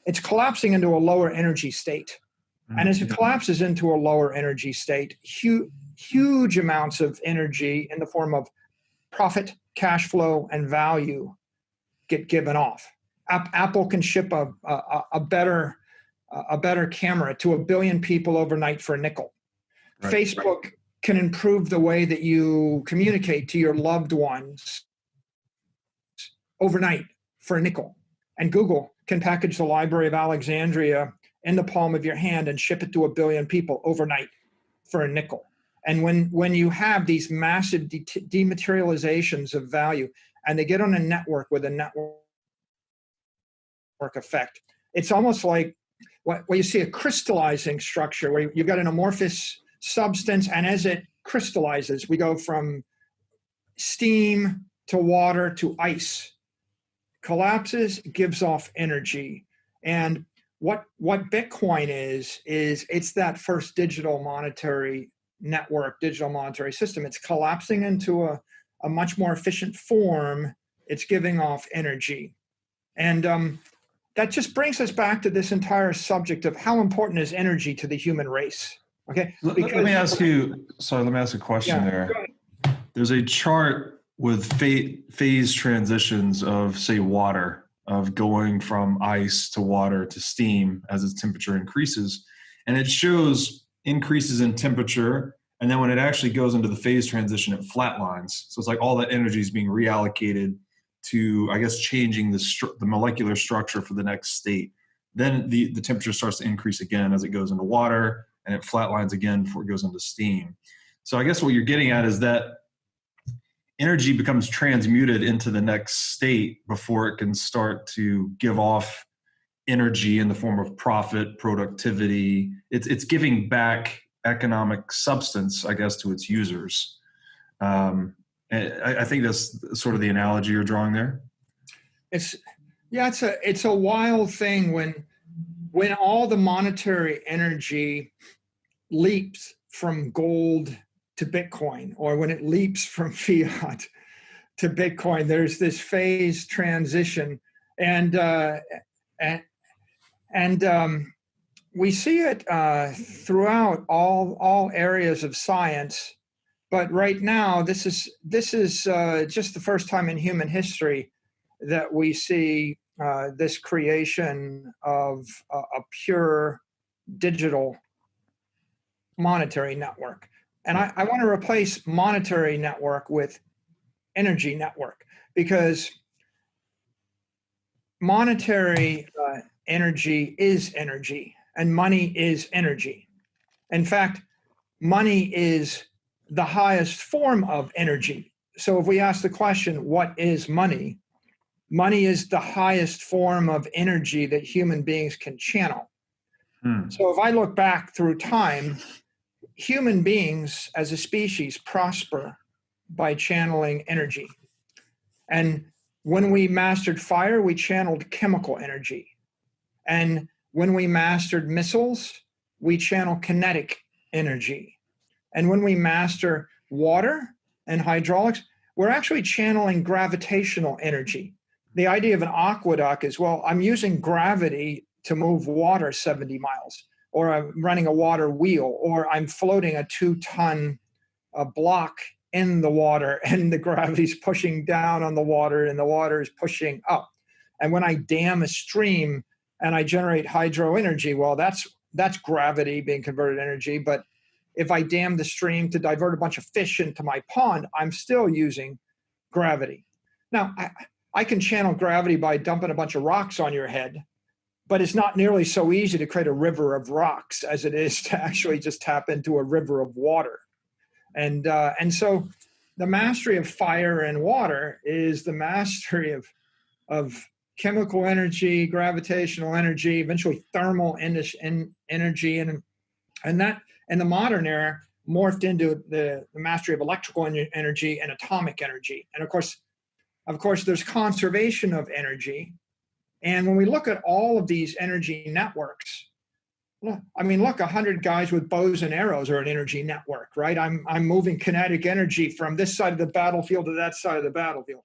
it's collapsing into a lower energy state. And as it collapses into a lower energy state, huge amounts of energy in the form of profit, cash flow, and value get given off. Apple can ship a better camera to 1 billion people overnight for a nickel. Right. Facebook can improve the way that you communicate to your loved ones overnight for a nickel. And Google can package the Library of Alexandria in the palm of your hand and ship it to 1 billion people overnight for a nickel. And when you have these massive dematerializations of value, and they get on a network with a network effect, it's almost like where you see a crystallizing structure where you've got an amorphous substance, and as it crystallizes, we go from steam to water to ice. Collapses, gives off energy. And what Bitcoin is it's that first digital monetary network, digital monetary system. It's collapsing into a much more efficient form. It's giving off energy. And that just brings us back to this entire subject of how important is energy to the human race. Okay. Let me ask a question there. There's a chart with phase transitions of, say, water, of going from ice to water to steam as its temperature increases. And it shows increases in temperature. And then when it actually goes into the phase transition, it flatlines. So it's like all that energy is being reallocated to, I guess, changing the molecular structure for the next state. Then the temperature starts to increase again as it goes into water, and it flatlines again before it goes into steam. So I guess what you're getting at is that energy becomes transmuted into the next state before it can start to give off energy in the form of profit, productivity. It's giving back economic substance, I guess, to its users. I think that's sort of the analogy you're drawing there. It's a wild thing when all the monetary energy leaps from gold to Bitcoin, or when it leaps from fiat to Bitcoin. There's this phase transition, and we see it throughout all areas of science. But right now, this is just the first time in human history that we see this creation of a pure digital monetary network. And I want to replace monetary network with energy network, because monetary energy is energy, and money is energy. In fact, money is the highest form of energy. So if we ask the question, what is money? Money is the highest form of energy that human beings can channel. So if I look back through time, human beings as a species prosper by channeling energy. And when we mastered fire, we channeled chemical energy. And when we mastered missiles, we channel kinetic energy. And when we master water and hydraulics, we're actually channeling gravitational energy. The idea of an aqueduct is, well, I'm using gravity to move water 70 miles, or I'm running a water wheel, or I'm floating a 2-ton block in the water, and the gravity's pushing down on the water, and the water is pushing up. And when I dam a stream and I generate hydro energy, well, that's gravity being converted to energy. But if I dam the stream to divert a bunch of fish into my pond, I'm still using gravity. Now, I can channel gravity by dumping a bunch of rocks on your head, but it's not nearly so easy to create a river of rocks as it is to actually just tap into a river of water. And so the mastery of fire and water is the mastery of chemical energy, gravitational energy, eventually thermal energy, and that in the modern era morphed into the mastery of electrical energy and atomic energy. And of course, there's conservation of energy. And when we look at all of these energy networks, I mean, look, 100 guys with bows and arrows are an energy network, right? I'm moving kinetic energy from this side of the battlefield to that side of the battlefield.